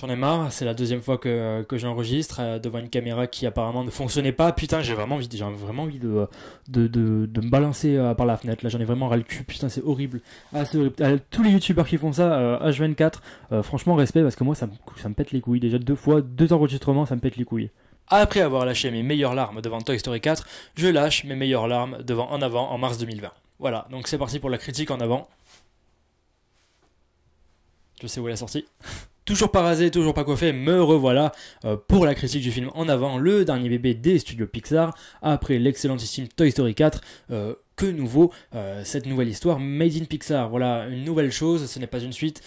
J'en ai marre, c'est la deuxième fois que j'enregistre devant une caméra qui apparemment ne fonctionnait pas. Putain, j'ai vraiment envie de me balancer par la fenêtre. Là, j'en ai vraiment ras le cul. Putain, c'est horrible. Ah, c'est horrible. Tous les youtubeurs qui font ça, H24, franchement, respect parce que moi, ça me pète les couilles. Déjà deux fois, deux enregistrements, ça me pète les couilles. Après avoir lâché mes meilleures larmes devant Toy Story 4, je lâche mes meilleures larmes devant En Avant en mars 2020. Voilà, donc c'est parti pour la critique En Avant. Je sais où est la sortie. Toujours pas rasé, toujours pas coiffé, me revoilà pour la critique du film En Avant, le dernier bébé des studios Pixar, après l'excellentissime Toy Story 4. Que nouveau, cette nouvelle histoire made in Pixar. Voilà, une nouvelle chose, ce n'est pas une suite,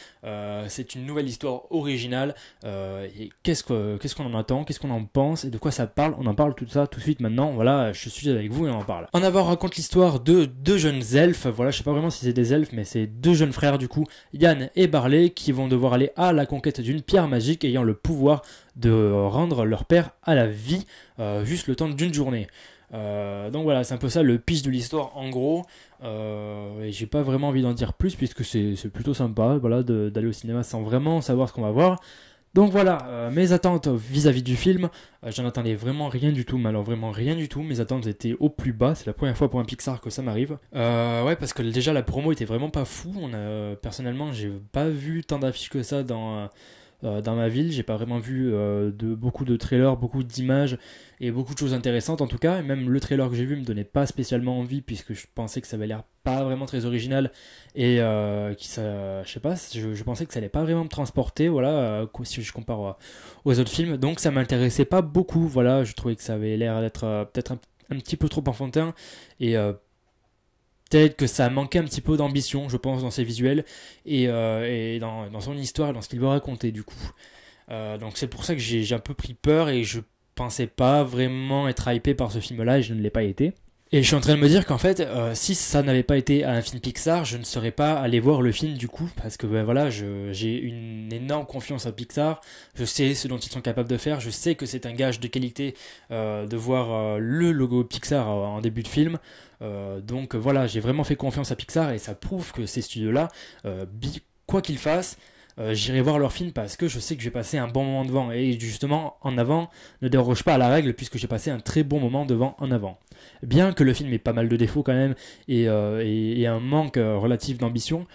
c'est une nouvelle histoire originale. Et qu'est-ce qu'on en attend, qu'est-ce qu'on en pense et de quoi ça parle? On en parle tout ça tout de suite maintenant. Voilà, je suis avec vous et on en parle. En Avant raconte l'histoire de deux jeunes elfes. Voilà, je sais pas vraiment si c'est des elfes, mais c'est deux jeunes frères du coup, Yann et Barley, qui vont devoir aller à la conquête d'une pierre magique ayant le pouvoir de rendre leur père à la vie, juste le temps d'une journée. Donc voilà, c'est un peu ça le pitch de l'histoire en gros. Et j'ai pas vraiment envie d'en dire plus puisque c'est plutôt sympa, voilà, d'aller au cinéma sans vraiment savoir ce qu'on va voir. Donc voilà, mes attentes vis-à-vis du film, j'en attendais vraiment rien du tout, mais alors vraiment rien du tout. Mes attentes étaient au plus bas, c'est la première fois pour un Pixar que ça m'arrive. Ouais, parce que déjà la promo était vraiment pas fou. Personnellement, j'ai pas vu tant d'affiches que ça dans ma ville. J'ai pas vraiment vu beaucoup de trailers, beaucoup d'images et beaucoup de choses intéressantes en tout cas. Et même le trailer que j'ai vu me donnait pas spécialement envie puisque je pensais que ça avait l'air pas vraiment très original et je sais pas, je pensais que ça allait pas vraiment me transporter, voilà, si je compare aux autres films. Donc ça m'intéressait pas beaucoup, voilà, je trouvais que ça avait l'air d'être peut-être un petit peu trop enfantin et peut-être que ça manquait un petit peu d'ambition, je pense, dans ses visuels et dans son histoire et dans ce qu'il veut raconter, du coup. Donc c'est pour ça que j'ai un peu pris peur et je pensais pas vraiment être hypé par ce film-là et je ne l'ai pas été. Et je suis en train de me dire qu'en fait, si ça n'avait pas été un film Pixar, je ne serais pas allé voir le film du coup, parce que ben voilà, j'ai une énorme confiance en Pixar, je sais ce dont ils sont capables de faire, je sais que c'est un gage de qualité de voir le logo Pixar en début de film. Donc voilà, j'ai vraiment fait confiance à Pixar et ça prouve que ces studios-là, quoi qu'ils fassent, j'irai voir leur film parce que je sais que je vais passer un bon moment devant. Et justement, En Avant ne déroge pas à la règle puisque j'ai passé un très bon moment devant En Avant. Bien que le film ait pas mal de défauts quand même et un manque relatif d'ambition,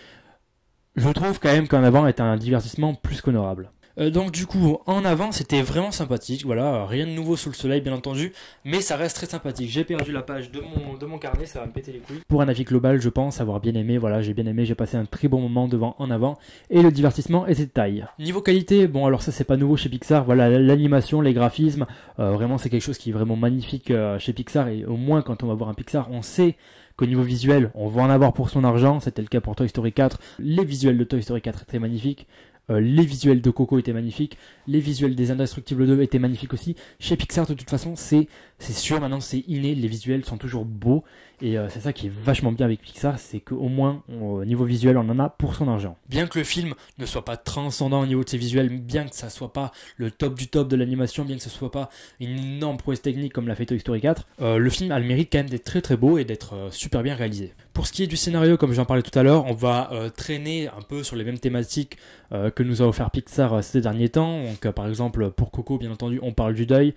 je trouve quand même qu'En Avant est un divertissement plus qu'honorable. Donc du coup, En Avant, c'était vraiment sympathique, voilà, rien de nouveau sous le soleil bien entendu, mais ça reste très sympathique. J'ai perdu la page de mon carnet, ça va me péter les couilles. Pour un avis global, je pense avoir bien aimé, voilà, j'ai bien aimé, j'ai passé un très bon moment devant En Avant, et le divertissement était de taille. Niveau qualité, bon alors ça c'est pas nouveau chez Pixar, voilà, l'animation, les graphismes, vraiment c'est quelque chose qui est vraiment magnifique chez Pixar, et au moins quand on va voir un Pixar, on sait qu'au niveau visuel, on va en avoir pour son argent, c'était le cas pour Toy Story 4, les visuels de Toy Story 4 étaient magnifiques. Les visuels de Coco étaient magnifiques, les visuels des Indestructibles 2 étaient magnifiques aussi. Chez Pixar, de toute façon, c'est sûr, maintenant c'est inné, les visuels sont toujours beaux, et c'est ça qui est vachement bien avec Pixar, c'est qu'au moins, au niveau visuel, on en a pour son argent. Bien que le film ne soit pas transcendant au niveau de ses visuels, bien que ça soit pas le top du top de l'animation, bien que ce soit pas une énorme prouesse technique comme l'a fait Toy Story 4, le film a le mérite quand même d'être très très beau et d'être super bien réalisé. Pour ce qui est du scénario, comme j'en parlais tout à l'heure, on va traîner un peu sur les mêmes thématiques que nous a offert Pixar ces derniers temps. Donc par exemple pour Coco, bien entendu, on parle du deuil.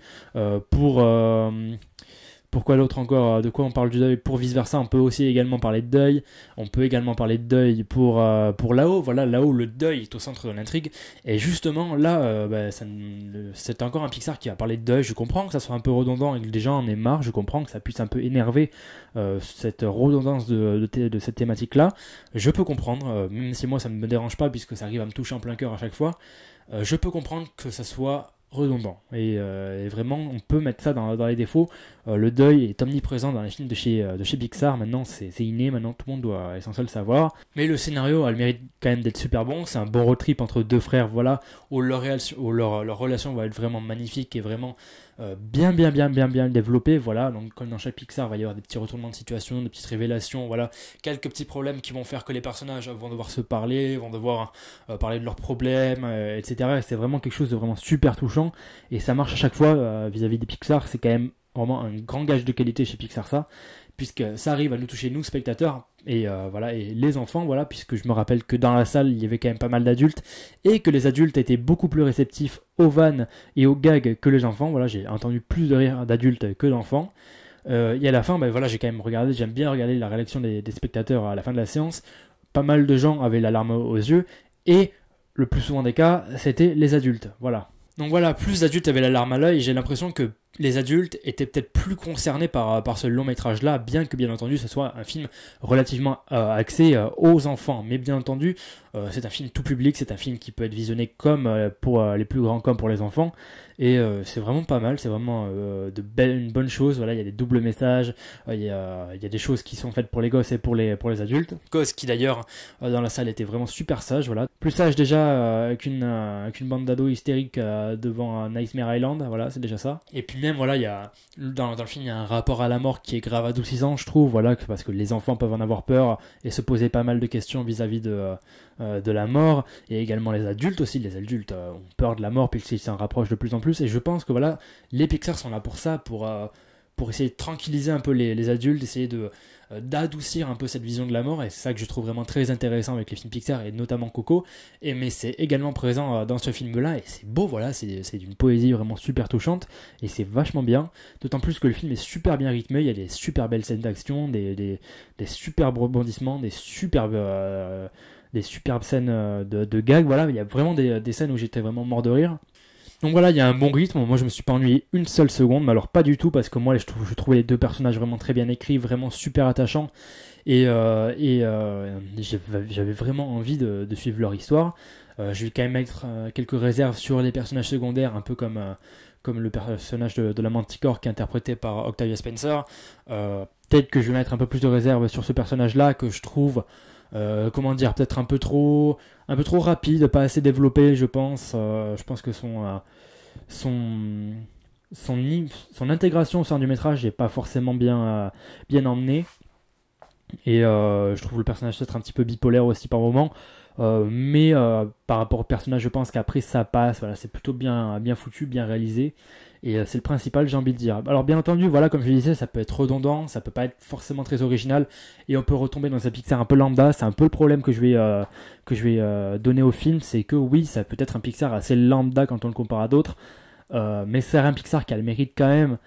Pourquoi l'autre encore? De quoi on parle du deuil? Pour vice versa, on peut aussi également parler de deuil. On peut également parler de deuil pour là-haut. Voilà, là-haut, le deuil est au centre de l'intrigue. Et justement, là, c'est encore un Pixar qui va parler de deuil. Je comprends que ça soit un peu redondant et que les gens en aient marre. Je comprends que ça puisse un peu énerver cette redondance de cette thématique-là. Je peux comprendre, même si moi ça ne me dérange pas puisque ça arrive à me toucher en plein cœur à chaque fois. Je peux comprendre que ça soit redondant et vraiment on peut mettre ça dans les défauts. Le deuil est omniprésent dans les films de chez Pixar, maintenant c'est inné, maintenant tout le monde doit essentiellement le savoir, mais le scénario a le mérite quand même d'être super bon. C'est un bon road trip entre deux frères, voilà, où leur relation va être vraiment magnifique et vraiment bien développée, voilà. Donc comme dans chaque Pixar, il va y avoir des petits retournements de situation, des petites révélations, voilà, quelques petits problèmes qui vont faire que les personnages vont devoir se parler, vont devoir parler de leurs problèmes, etc. Et c'est vraiment quelque chose de vraiment super touchant et ça marche à chaque fois vis-à-vis des Pixar. C'est quand même vraiment un grand gage de qualité chez Pixar ça, puisque ça arrive à nous toucher nous spectateurs et voilà, et les enfants, voilà, puisque je me rappelle que dans la salle il y avait quand même pas mal d'adultes et que les adultes étaient beaucoup plus réceptifs aux vannes et aux gags que les enfants. Voilà, j'ai entendu plus de rires d'adultes que d'enfants. Et à la fin, voilà, j'ai quand même regardé, j'aime bien regarder la réaction des spectateurs à la fin de la séance. Pas mal de gens avaient la larme aux yeux et le plus souvent des cas, c'était les adultes. Voilà. Donc voilà, plus d'adultes avaient la larme à l'œil, j'ai l'impression que les adultes étaient peut-être plus concernés par ce long métrage-là, bien que bien entendu ce soit un film relativement axé aux enfants. Mais bien entendu, c'est un film tout public, c'est un film qui peut être visionné comme pour les plus grands comme pour les enfants. Et c'est vraiment pas mal, c'est vraiment une bonne chose. Voilà, il y a des doubles messages, il y a des choses qui sont faites pour les gosses et pour les adultes. Gosses qui d'ailleurs dans la salle étaient vraiment super sages, voilà. Plus sage déjà qu'une bande d'ados hystériques devant Nightmare Island, voilà, c'est déjà ça. Et puis même, voilà, il y a, dans le film, il y a un rapport à la mort qui est grave adoucissant, je trouve, voilà, parce que les enfants peuvent en avoir peur et se poser pas mal de questions vis-à-vis de la mort, et également les adultes aussi. Les adultes ont peur de la mort puisqu'ils s'en rapprochent de plus en plus, et je pense que voilà, les Pixar sont là pour ça, pour essayer de tranquilliser un peu les adultes, essayer d'adoucir un peu cette vision de la mort, et c'est ça que je trouve vraiment très intéressant avec les films Pixar, et notamment Coco, mais c'est également présent dans ce film-là, et c'est beau, voilà, c'est d'une poésie vraiment super touchante, et c'est vachement bien, d'autant plus que le film est super bien rythmé, il y a des super belles scènes d'action, des superbes rebondissements, des superbes scènes de gags, voilà, il y a vraiment des scènes où j'étais vraiment mort de rire. Donc voilà, il y a un bon rythme. Moi, je me suis pas ennuyé une seule seconde, mais alors pas du tout, parce que moi, je trouvais les deux personnages vraiment très bien écrits, vraiment super attachants, et j'avais vraiment envie de suivre leur histoire. Je vais quand même mettre quelques réserves sur les personnages secondaires, un peu comme le personnage de la Manticore qui est interprété par Octavia Spencer. Peut-être que je vais mettre un peu plus de réserves sur ce personnage-là, que je trouve comment dire, peut-être un peu trop rapide, pas assez développé, je pense. Je pense que son intégration au sein du métrage n'est pas forcément bien emmenée. Et je trouve le personnage peut-être un petit peu bipolaire aussi par moment. Mais par rapport au personnage, je pense qu'après ça passe. Voilà, c'est plutôt bien foutu, bien réalisé. Et c'est le principal, j'ai envie de dire. Alors bien entendu, voilà, comme je le disais, ça peut être redondant, ça peut pas être forcément très original, et on peut retomber dans un Pixar un peu lambda. C'est un peu le problème que je vais donner au film, c'est que oui, ça peut être un Pixar assez lambda quand on le compare à d'autres, mais c'est un Pixar qui a le mérite quand même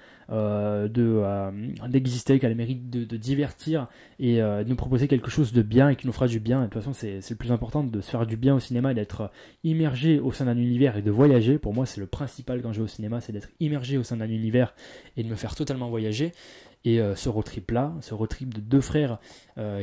d'exister, qui a le mérite de divertir et de nous proposer quelque chose de bien et qui nous fera du bien. Et de toute façon, c'est le plus important, de se faire du bien au cinéma et d'être immergé au sein d'un univers et de voyager. Pour moi, c'est le principal quand je vais au cinéma, c'est d'être immergé au sein d'un univers et de me faire totalement voyager. Et ce road trip là, ce road trip de deux frères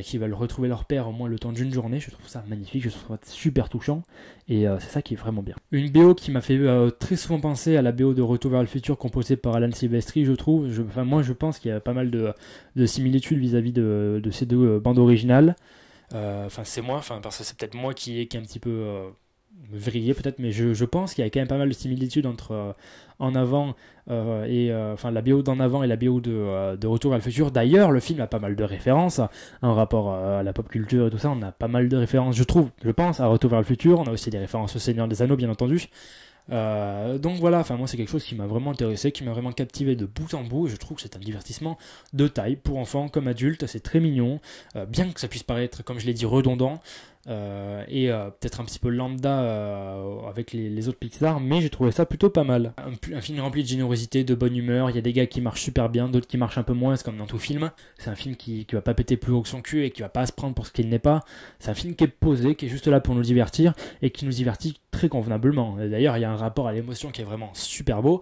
qui veulent retrouver leur père au moins le temps d'une journée, je trouve ça magnifique, je trouve ça super touchant, et c'est ça qui est vraiment bien. Une BO qui m'a fait très souvent penser à la BO de Retour vers le futur composée par Alan Silvestri, je trouve. Moi je pense qu'il y a pas mal de similitudes vis-à-vis de ces deux bandes originales. C'est moi, parce que c'est peut-être moi qui est un petit peu vrillé peut-être, mais je pense qu'il y a quand même pas mal de similitudes entre En Avant la BO d'En Avant et la BO de Retour vers le futur. D'ailleurs, le film a pas mal de références en rapport à la pop culture et tout ça. On a pas mal de références, je pense, à Retour vers le futur. On a aussi des références au Seigneur des Anneaux, bien entendu. Donc voilà, moi c'est quelque chose qui m'a vraiment intéressé, qui m'a vraiment captivé de bout en bout, et je trouve que c'est un divertissement de taille pour enfants comme adultes. C'est très mignon, bien que ça puisse paraître, comme je l'ai dit, redondant et peut-être un petit peu lambda avec les autres Pixar, mais j'ai trouvé ça plutôt pas mal. Un film rempli de générosité, de bonne humeur. Il y a des gars qui marchent super bien, d'autres qui marchent un peu moins, c'est comme dans tout film. C'est un film qui va pas péter plus haut que son cul et qui va pas se prendre pour ce qu'il n'est pas. C'est un film qui est posé, qui est juste là pour nous divertir et qui nous divertit très convenablement. D'ailleurs, il y a un rapport à l'émotion qui est vraiment super beau.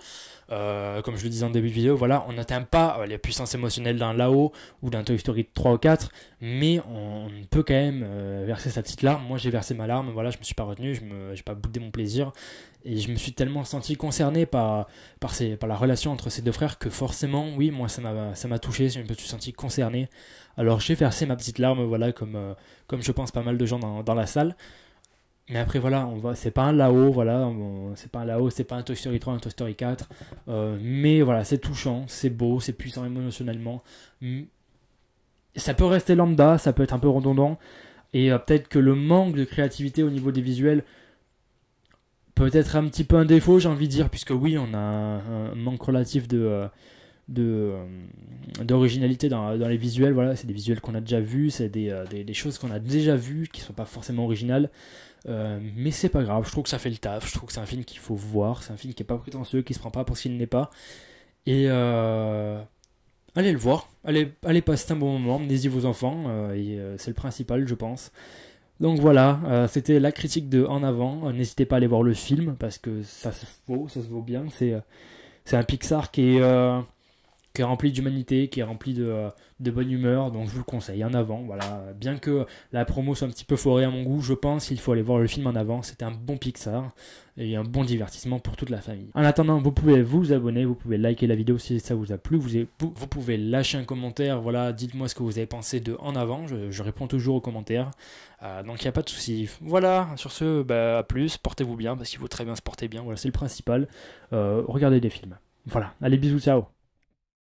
Comme je le disais en début de vidéo, voilà, on n'atteint pas les puissances émotionnelles d'un Lao ou d'un Toy Story 3 ou 4, mais on peut quand même verser sa petite larme. Moi j'ai versé ma larme, voilà, je me suis pas retenu, j'ai pas boudé mon plaisir, et je me suis tellement senti concerné par la relation entre ces deux frères que forcément, oui, moi ça m'a touché, je me suis senti concerné. Alors j'ai versé ma petite larme, voilà, comme je pense pas mal de gens dans la salle. Mais après voilà, c'est pas un Lao, voilà, c'est pas un Lao, c'est pas un Toy Story 3, un Toy Story 4, mais voilà, c'est touchant, c'est beau, c'est puissant émotionnellement. Ça peut rester lambda, ça peut être un peu redondant, et peut-être que le manque de créativité au niveau des visuels peut être un petit peu un défaut, j'ai envie de dire, puisque oui, on a un manque relatif de d'originalité dans les visuels. Voilà, c'est des visuels qu'on a déjà vus, c'est des choses qu'on a déjà vues qui sont pas forcément originales, mais c'est pas grave, je trouve que ça fait le taf, je trouve que c'est un film qu'il faut voir, c'est un film qui est pas prétentieux, qui se prend pas pour ce qu'il n'est pas, et allez le voir, allez passer un bon moment, emmenez-y vos enfants, c'est le principal je pense. Donc voilà, c'était la critique de En Avant. N'hésitez pas à aller voir le film parce que ça se vaut bien. C'est un Pixar qui est rempli d'humanité, qui est rempli de bonne humeur, donc je vous le conseille. En Avant, voilà. Bien que la promo soit un petit peu forée à mon goût, je pense qu'il faut aller voir le film En Avant. C'était un bon Pixar et un bon divertissement pour toute la famille. En attendant, vous pouvez vous abonner, vous pouvez liker la vidéo si ça vous a plu, vous pouvez lâcher un commentaire, voilà, dites-moi ce que vous avez pensé de En Avant, je réponds toujours aux commentaires, donc il n'y a pas de souci. Voilà, sur ce, à plus, portez-vous bien, parce qu'il faut très bien se porter bien, voilà, c'est le principal. Regardez des films. Voilà, allez, bisous, ciao.